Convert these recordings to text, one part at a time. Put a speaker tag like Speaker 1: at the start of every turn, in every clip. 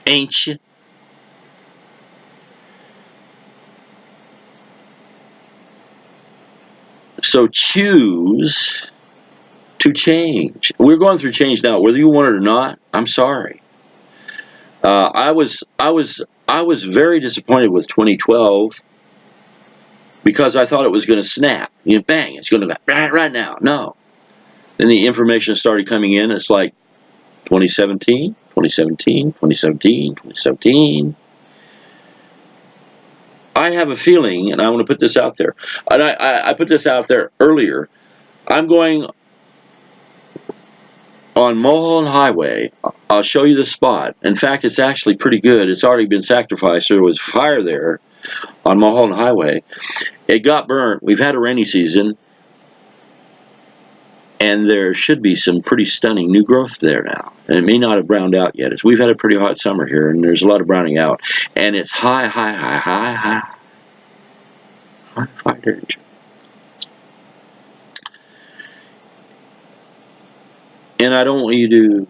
Speaker 1: Ain't you? So choose to change. We're going through change now, whether you want it or not. I'm sorry. I was very disappointed with 2012 because I thought it was going to snap. You know, bang! It's going to go right now. No. Then the information started coming in. It's like 2017, 2017, 2017, 2017. I have a feeling, and I want to put this out there, and I put this out there earlier. I'm going on Mulholland Highway. I'll show you the spot. In fact, it's actually pretty good. It's already been sacrificed. There was fire there on Mulholland Highway. It got burnt. We've had a rainy season, and there should be some pretty stunning new growth there now. And it may not have browned out yet. We've had a pretty hot summer here, and there's a lot of browning out. And it's high fire temperature. And I don't want you to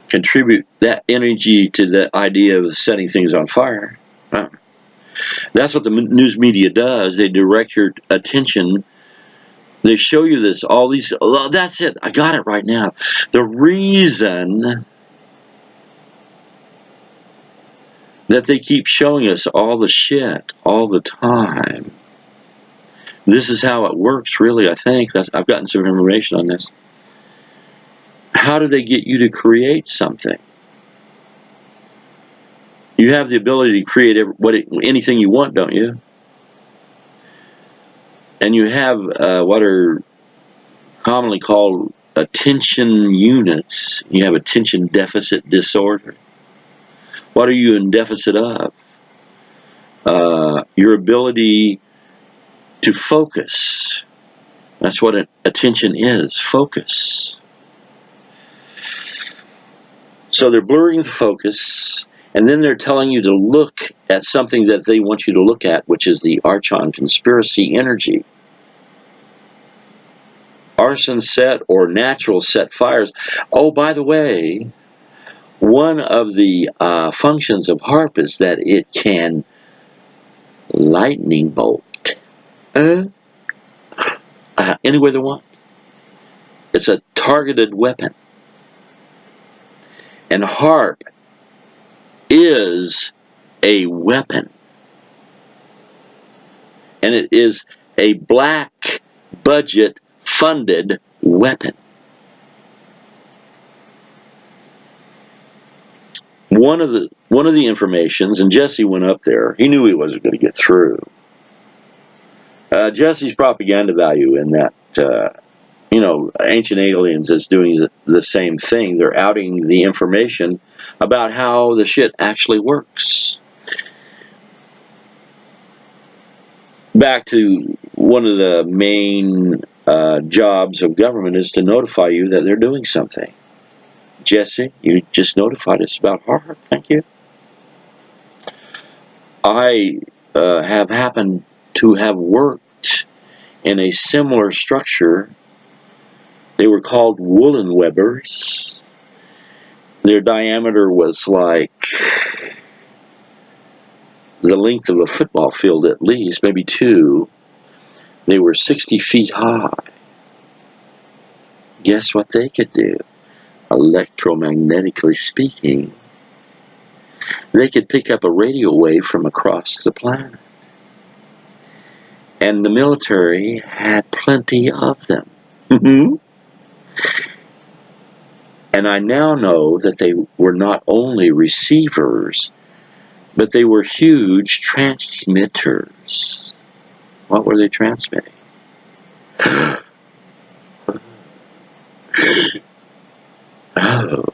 Speaker 1: contribute that energy to the idea of setting things on fire. That's what the news media does. They direct your attention. They show you this, all these, oh, that's it, I got it right now. The reason that they keep showing us all the shit all the time, this is how it works, really, I think. I've gotten some information on this. How do they get you to create something? You have the ability to create anything you want, don't you? And you have what are commonly called attention units. You have attention deficit disorder. What are you in deficit of? Your ability to focus. That's what attention is, focus. So they're blurring the focus, and then they're telling you to look at something that they want you to look at, which is the Archon conspiracy energy. Arson set or natural set fires. Oh, by the way, one of the functions of HARP is that it can lightning bolt anywhere they want. It's a targeted weapon. And HARP is a weapon. And it is a black budget funded weapon. One of the informations, and Jesse went up there, he knew he wasn't going to get through. Jesse's propaganda value in that, Ancient Aliens is doing the same thing. They're outing the information about how the shit actually works. Back to one of the main jobs of government is to notify you that they're doing something. Jesse, you just notified us about HARP. Thank you. I have happened to have worked in a similar structure. They were called woolen webbers. Their diameter was like the length of a football field at least, maybe two. They were 60 feet high. Guess what they could do? Electromagnetically speaking, they could pick up a radio wave from across the planet. And the military had plenty of them. And I now know that they were not only receivers, but they were huge transmitters. What were they transmitting? Oh.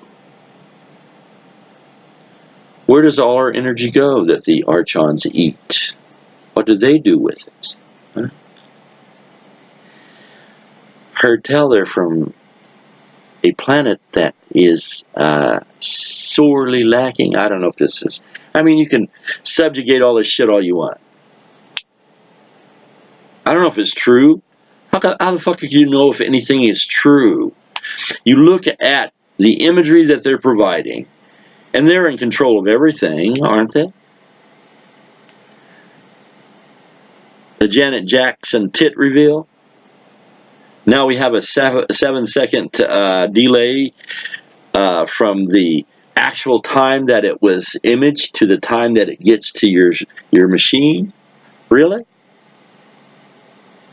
Speaker 1: Where does all our energy go that the Archons eat? What do they do with it? Huh? Heard tell they're from a planet that is sorely lacking. I don't know if this is... I mean, you can subjugate all this shit all you want. I don't know if it's true. How the fuck can you know if anything is true? You look at the imagery that they're providing, And they're in control of everything, aren't they? The Janet Jackson tit reveal. Now we have a 7-second delay from the actual time that it was imaged to the time that it gets to your machine. Really?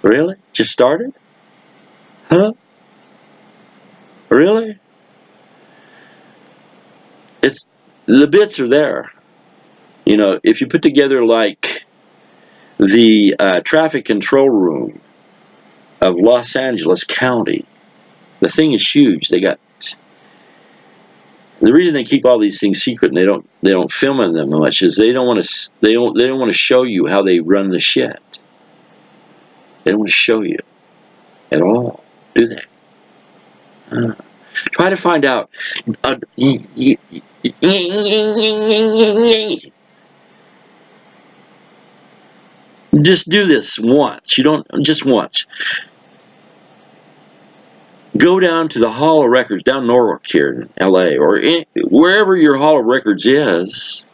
Speaker 1: Really? Just started? Huh? Really? The bits are there. You know, if you put together like the traffic control room of Los Angeles County, the thing is huge. They got the reason they keep all these things secret and they don't film them much is they don't want to show you how they run the shit. They don't want to show you at all, do they? Try to find out. Just do this once. You don't just once. Go down to the Hall of Records down Norwalk here in L.A. or wherever your Hall of Records is.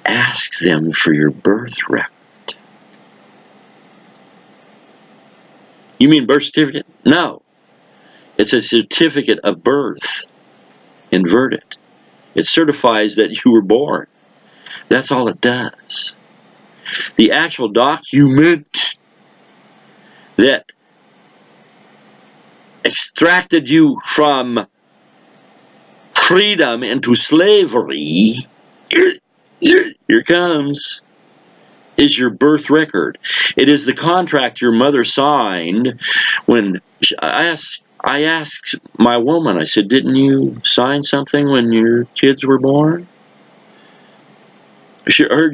Speaker 1: Ask them for your birth record. You mean birth certificate? No. It's a certificate of birth. Inverted. It certifies that you were born. That's all it does. The actual document that extracted you from freedom into slavery, here comes, is your birth record. It is the contract your mother signed when I asked my woman, I said, didn't you sign something when your kids were born? Her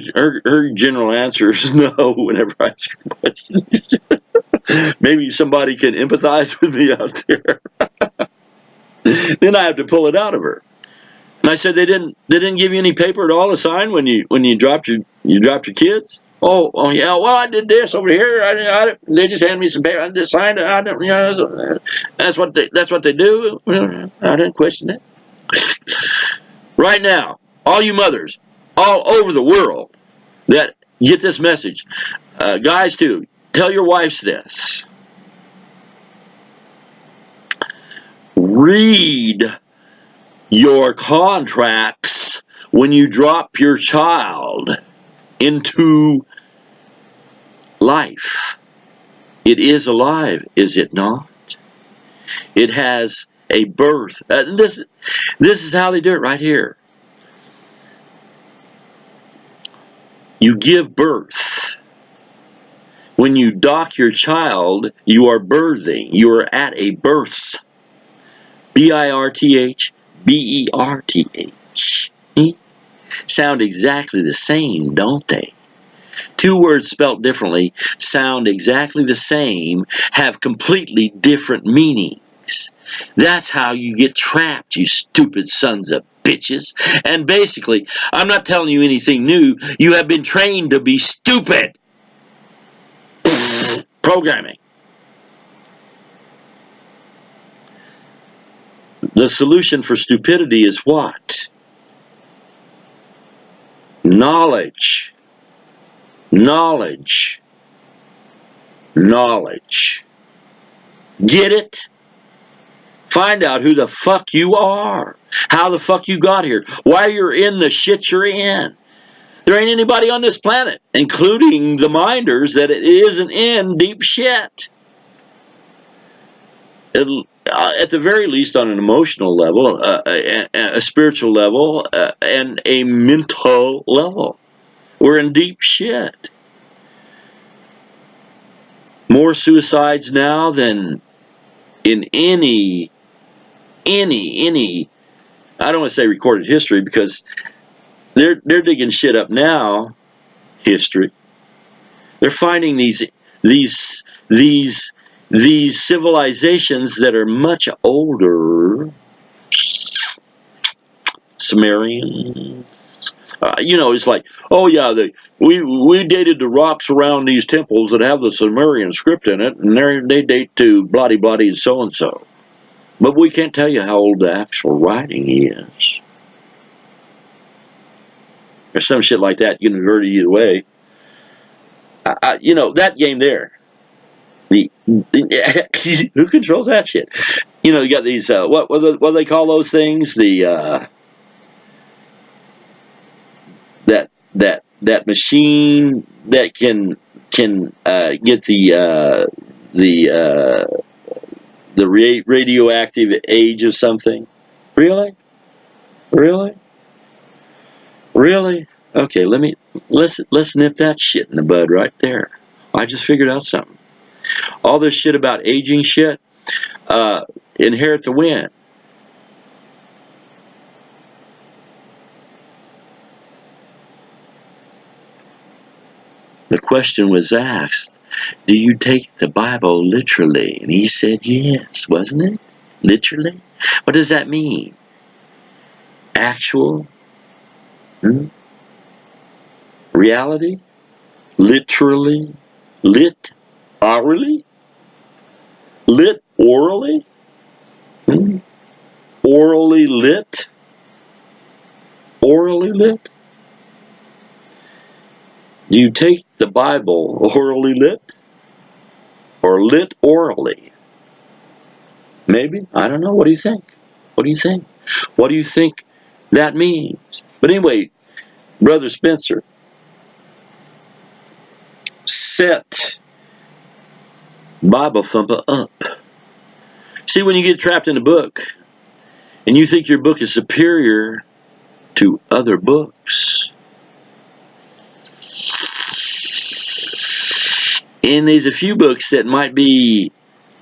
Speaker 1: general answer is no whenever I ask her questions. Maybe somebody can empathize with me out there. Then I have to pull it out of her. And I said, they didn't give you any paper at all to sign when you dropped your kids? Oh yeah. Well, I did this over here. They just handed me some paper. I just signed it. I don't, you know, that's what they do. I didn't question it. Right now, all you mothers all over the world that get this message, guys too, tell your wives this. Read your contracts when you drop your child into life. It is alive, is it not? It has a birth. This is how they do it right here. You give birth. When you dock your child, you are birthing. You are at a birth. birth, berth. Sound exactly the same, don't they? Two words spelt differently sound exactly the same, have completely different meanings. That's how you get trapped, you stupid sons of bitches. And basically, I'm not telling you anything new. You have been trained to be stupid. Programming. The solution for stupidity is what? Knowledge. Knowledge. Knowledge. Get it? Find out who the fuck you are. How the fuck you got here. Why you're in the shit you're in. There ain't anybody on this planet, including the minders, that it isn't in deep shit. At the very least on an emotional level, a spiritual level, and a mental level. We're in deep shit. More suicides now than in any, I don't want to say recorded history because they're digging shit up now, history. They're finding these civilizations that are much older, Sumerians, You know, it's like, oh yeah, we dated the rocks around these temples that have the Sumerian script in it, and they date to bloody bloody and so and so. But we can't tell you how old the actual writing is. Or some shit like that. You can avert it either way. You know, that game there. Who controls that shit? You know, you got these, what do they call those things? That machine that can get the radioactive age of something. Really? Okay, let's nip that shit in the bud right there. I just figured out something. All this shit about aging shit, inherit the wind. The question was asked, do you take the Bible literally? And he said yes, wasn't it? Literally? What does that mean? Actual? Reality? Literally? Lit? Orally? Lit orally? Orally lit? Orally lit? Do you take the Bible orally lit? Or lit orally? Maybe? I don't know. What do you think? What do you think? What do you think that means? But anyway, Brother Spencer, set Bible Thumper up. See, when you get trapped in a book, and you think your book is superior to other books, and there's a few books that might be,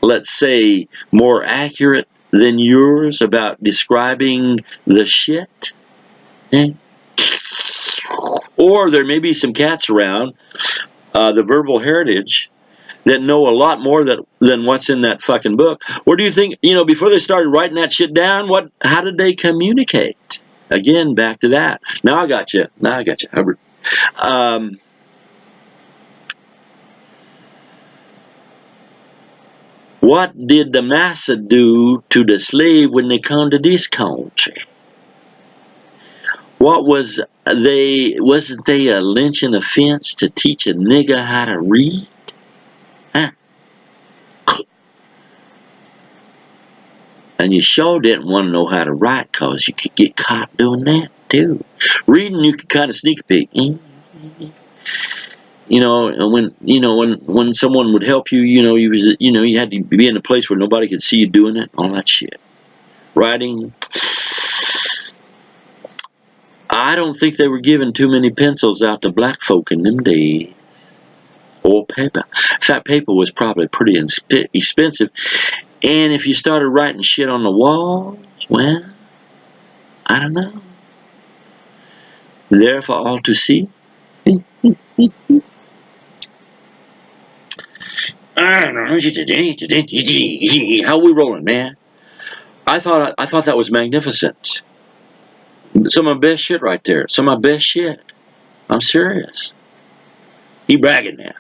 Speaker 1: let's say, more accurate than yours about describing the shit, or there may be some cats around, the verbal heritage, that know a lot more than what's in that fucking book. Where do you think, before they started writing that shit down, how did they communicate? Again, back to that. Now I got you, Hubbard. What did the master do to the slave when they come to this country? Wasn't they a lynching offense to teach a nigger how to read? Huh? And you sure didn't want to know how to write, because you could get caught doing that too. Reading, you could kind of sneak a peek. When someone would help you, you had to be in a place where nobody could see you doing it, all that shit. Writing, I don't think they were giving too many pencils out to black folk in them days. Or paper. In fact, paper was probably pretty expensive. And if you started writing shit on the walls, well, I don't know. There for all to see. How we rolling, man? I thought that was magnificent. Some of my best shit right there. Some of my best shit. I'm serious. He bragging now.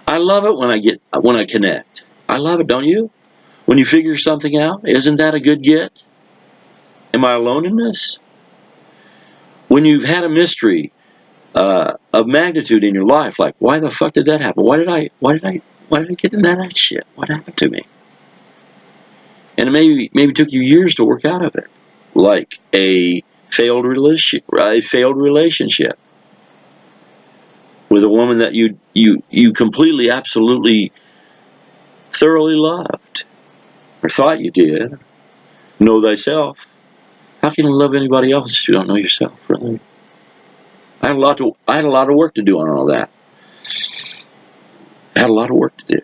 Speaker 1: I love it when I connect. I love it, don't you? When you figure something out, isn't that a good get? Am I alone in this? When you've had a mystery of magnitude in your life, like, why the fuck did that happen? Why did I get into that shit? What happened to me? And it maybe took you years to work out of it, like a failed relationship with a woman that you completely, absolutely, thoroughly loved, or thought you did. Know thyself. How can you love anybody else if you don't know yourself? Really? I had a lot of work to do on all that. I had a lot of work to do.